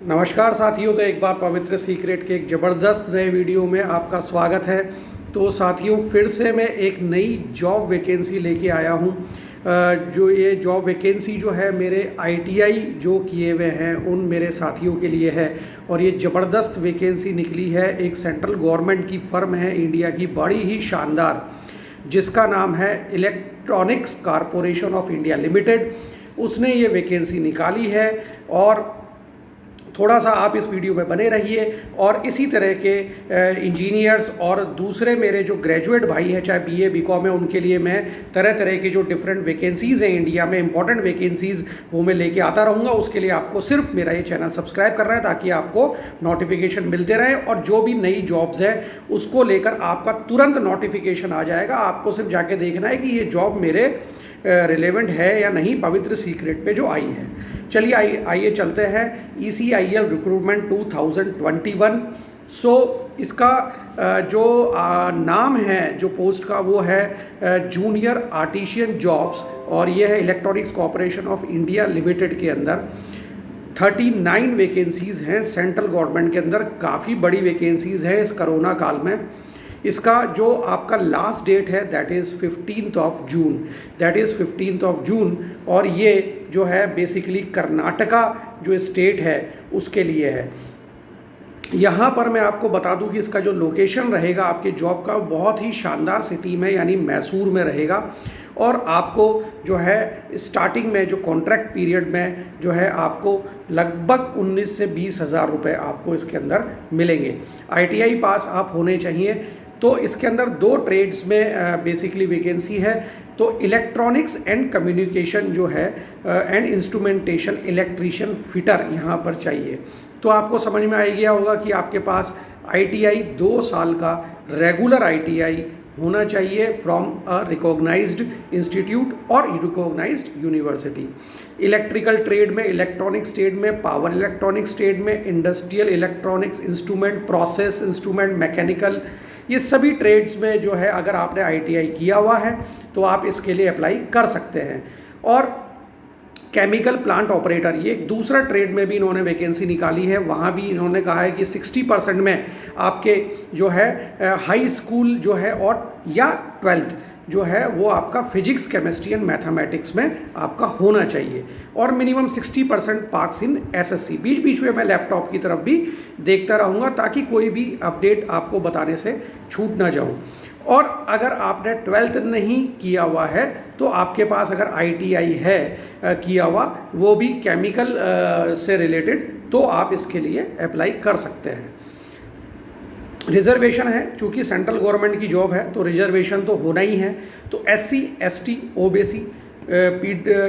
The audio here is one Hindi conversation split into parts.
नमस्कार साथियों, तो एक बार पवित्र सीक्रेट के एक ज़बरदस्त नए वीडियो में आपका स्वागत है। तो साथियों, फिर से मैं एक नई जॉब वैकेंसी लेके आया हूँ। जो ये जॉब वैकेंसी जो है मेरे आईटीआई जो किए हुए हैं उन मेरे साथियों के लिए है। और ये ज़बरदस्त वैकेंसी निकली है, एक सेंट्रल गवर्नमेंट की फर्म है इंडिया की, बड़ी ही शानदार, जिसका नाम है electronics corporation of India limited. उसने ये वैकेंसी निकाली है और थोड़ा सा आप इस वीडियो में बने रहिए। और इसी तरह के इंजीनियर्स और दूसरे मेरे जो ग्रेजुएट भाई हैं, चाहे बीए बीकॉम है, उनके लिए मैं तरह तरह की जो डिफरेंट वैकेंसीज़ हैं इंडिया में, इंपॉर्टेंट वैकेंसीज़, वो मैं लेके आता रहूँगा। उसके लिए आपको सिर्फ मेरा ये चैनल सब्सक्राइब करना है ताकि आपको नोटिफिकेशन मिलते रहे और जो भी नई जॉब्स हैं उसको लेकर आपका तुरंत नोटिफिकेशन आ जाएगा। आपको सिर्फ जाके देखना है कि ये जॉब मेरे रिलेवेंट है या नहीं, पवित्र सीक्रेट पे जो आई है। चलिए आइए चलते हैं ECIL रिक्रूटमेंट 2021। इसका जो नाम है जो पोस्ट का, वो है जूनियर आर्टिशियन जॉब्स, और ये है electronics corporation of India limited के अंदर। 39 वैकेंसीज़ हैं सेंट्रल गवर्नमेंट के अंदर, काफ़ी बड़ी वैकेंसीज़ हैं इस कोरोना काल में। इसका जो आपका लास्ट डेट है दैट इज़ 15 जून, और ये जो है बेसिकली कर्नाटका जो स्टेट है उसके लिए है। यहाँ पर मैं आपको बता दूँ कि इसका जो लोकेशन रहेगा आपके जॉब का, बहुत ही शानदार सिटी में यानी मैसूर में रहेगा। और आपको जो है स्टार्टिंग में जो कॉन्ट्रैक्ट पीरियड में जो है आपको लगभग 19 से 20 हज़ार रुपये आपको इसके अंदर मिलेंगे। ITI पास आप होने चाहिए। तो इसके अंदर 2 ट्रेड्स में बेसिकली वैकेंसी है। तो इलेक्ट्रॉनिक्स एंड कम्युनिकेशन जो है एंड इंस्ट्रूमेंटेशन इलेक्ट्रीशियन फिटर यहाँ पर चाहिए। तो आपको समझ में आ गया होगा कि आपके पास ITI 2 साल का रेगुलर ITI होना चाहिए फ्रॉम अ रिकॉग्नाइज्ड इंस्टीट्यूट और रिकॉग्नाइज्ड यूनिवर्सिटी। इलेक्ट्रिकल ट्रेड में, इलेक्ट्रॉनिक्स ट्रेड में, पावर इलेक्ट्रॉनिक्स ट्रेड में, industrial electronics, instrument, process instrument, mechanical, ये सभी ट्रेड्स में जो है अगर आपने ITI किया हुआ है तो आप इसके लिए अप्लाई कर सकते हैं। और केमिकल प्लांट ऑपरेटर, ये एक दूसरा ट्रेड में भी इन्होंने वैकेंसी निकाली है। वहाँ भी इन्होंने कहा है कि 60% में आपके जो है हाई स्कूल जो है और या 12th जो है वो आपका फिजिक्स, केमिस्ट्री एंड मैथमेटिक्स में आपका होना चाहिए, और मिनिमम 60% मार्क्स इन SSC। बीच बीच में मैं लैपटॉप की तरफ भी देखता रहूँगा ताकि कोई भी अपडेट आपको बताने से छूट ना जाऊँ। और अगर आपने 12th नहीं किया हुआ है तो आपके पास अगर ITI है किया हुआ, वो भी केमिकल से रिलेटेड, तो आप इसके लिए अप्लाई कर सकते हैं। रिजर्वेशन है, चूँकि सेंट्रल गवर्नमेंट की जॉब है तो रिजर्वेशन तो होना ही है। तो SC, ST, OBC,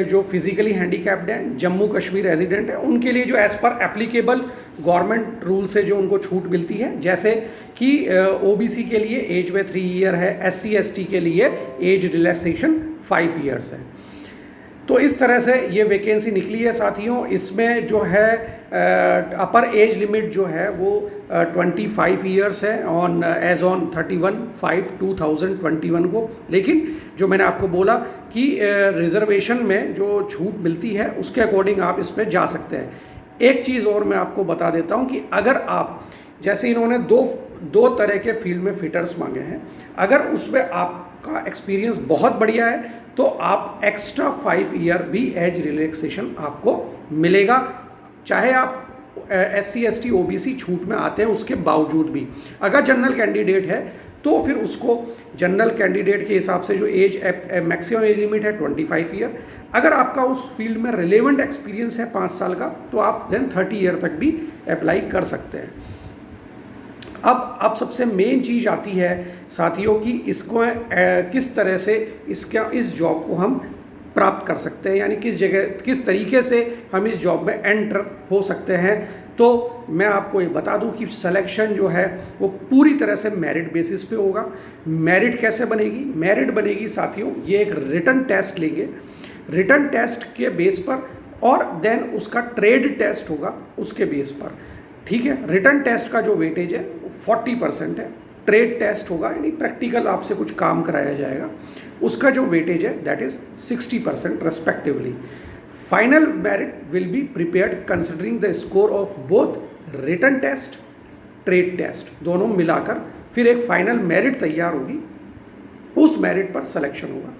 जो फिजिकली हैंडीकैप्ड हैं, जम्मू कश्मीर रेजिडेंट है, उनके लिए जो as per applicable government rule से जो उनको छूट मिलती है, जैसे कि OBC के लिए एज में 3 ईयर है, SC ST के लिए एज रिलैक्सेशन 5 ईयर्स है। तो इस तरह से ये वैकेंसी निकली है साथियों। इसमें जो है अपर एज लिमिट जो है वो 25 ईयर्स है ऑन एज ऑन 31/5/2021 को। लेकिन जो मैंने आपको बोला कि रिजर्वेशन में जो छूट मिलती है उसके अकॉर्डिंग आप इसमें जा सकते हैं। एक चीज़ और मैं आपको बता देता हूँ कि अगर आप, जैसे इन्होंने दो तरह के फील्ड में फिटर्स मांगे हैं, अगर उसमें आपका एक्सपीरियंस बहुत बढ़िया है तो आप एक्स्ट्रा 5 ईयर भी एज रिलैक्सेशन आपको मिलेगा, चाहे आप SC ST OBC छूट में आते हैं उसके बावजूद भी। अगर जनरल कैंडिडेट है तो फिर उसको जनरल कैंडिडेट के हिसाब से जो एज मैक्सिमम एज लिमिट है 25 ईयर। अगर आपका उस फील्ड में रिलेवेंट एक्सपीरियंस है 5 साल का तो आप देन 30 ईयर तक भी अप्लाई कर सकते हैं। अब सबसे मेन चीज़ आती है साथियों कि इसको किस तरह से इस जॉब को हम प्राप्त कर सकते हैं, यानी किस तरीके से हम इस जॉब में एंटर हो सकते हैं। तो मैं आपको ये बता दूं कि सिलेक्शन जो है वो पूरी तरह से मेरिट बेसिस पे होगा। मेरिट कैसे बनेगी? मेरिट बनेगी साथियों, ये एक रिटन टेस्ट लेंगे, रिटन टेस्ट के बेस पर, और देन उसका ट्रेड टेस्ट होगा उसके बेस पर। ठीक है, रिटन टेस्ट का जो वेटेज है 40% है, ट्रेड टेस्ट होगा यानी प्रैक्टिकल आपसे कुछ काम कराया जाएगा, उसका जो वेटेज है that is 60% respectively. Final merit will be prepared considering the score of both written test, trade test, दोनों मिलाकर फिर एक फाइनल मेरिट तैयार होगी, उस मेरिट पर सिलेक्शन होगा।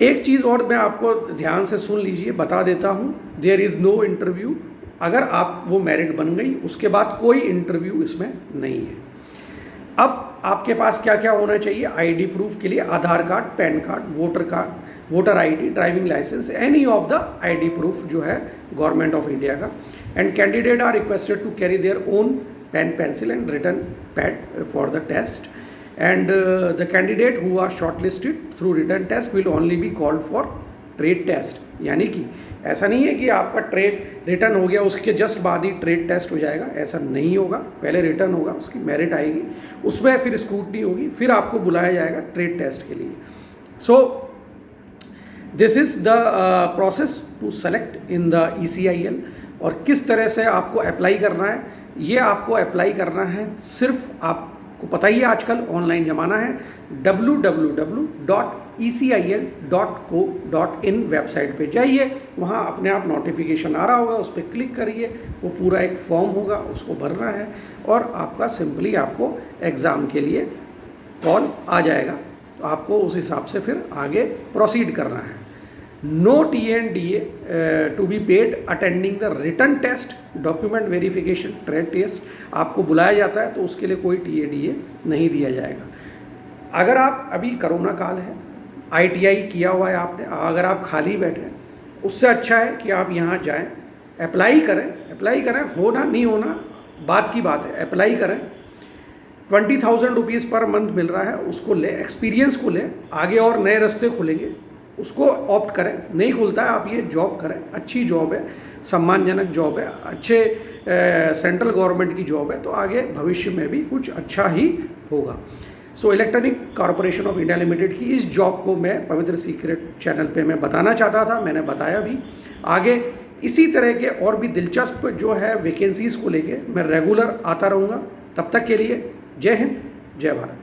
एक चीज़ और मैं आपको ध्यान से सुन लीजिए, बता देता हूँ, देयर इज़ नो इंटरव्यू। अगर आप वो मेरिट बन गई उसके बाद कोई इंटरव्यू इसमें नहीं है। अब आपके पास क्या क्या होना चाहिए आईडी प्रूफ के लिए? Aadhaar card, PAN card, voter ID, driving licence, any of the ID proof जो है गवर्नमेंट ऑफ इंडिया का। And candidate are requested to carry their own pen, pencil and written pad for the test. And the candidate who are shortlisted through written test will only be called for trade test। यानी कि ऐसा नहीं है कि आपका ट्रेड रिटर्न हो गया उसके जस्ट बाद ही ट्रेड टेस्ट हो जाएगा, ऐसा नहीं होगा। पहले रिटर्न होगा, उसकी मेरिट आएगी, उसमें फिर स्क्रूटनी होगी, फिर आपको बुलाया जाएगा ट्रेड टेस्ट के लिए। So this is the process to select in the ECIL। और किस तरह से आपको अप्लाई करना है, ये आपको अप्लाई करना है सिर्फ आपको पता ही है आजकल ऑनलाइन ज़माना है, www.ecil.co.in वेबसाइट पे जाइए, वहाँ अपने आप नोटिफिकेशन आ रहा होगा, उस पर क्लिक करिए, वो पूरा एक फॉर्म होगा, उसको भरना है और आपका सिंपली आपको एग्ज़ाम के लिए कॉल आ जाएगा। तो आपको उस हिसाब से फिर आगे प्रोसीड करना है। No TNDA to be paid attending the written test, document verification, trade test आपको बुलाया जाता है तो उसके लिए कोई TNDA नहीं दिया जाएगा। अगर आप अभी कोरोना काल है, ITI किया हुआ है आपने, अगर आप खाली बैठे हैं, उससे अच्छा है कि आप यहाँ जाएं, अप्लाई करें, होना नहीं होना बात की बात है, अप्लाई करें। 20,000 रुपीज़ पर मंथ मिल रहा है, उसको ले, एक्सपीरियंस को ले, आगे और नए रास्ते खुलेंगे, उसको ऑप्ट करें। नहीं खुलता है आप ये जॉब करें, अच्छी जॉब है, सम्मानजनक जॉब है, अच्छे सेंट्रल गवर्नमेंट की जॉब है, तो आगे भविष्य में भी कुछ अच्छा ही होगा। So electronic corporation of India limited की इस जॉब को मैं पवित्र सीक्रेट चैनल पे मैं बताना चाहता था, मैंने बताया भी। आगे इसी तरह के और भी दिलचस्प जो है वैकेंसीज़ को लेके मैं रेगुलर आता रहूँगा। तब तक के लिए जय हिंद, जय भारत।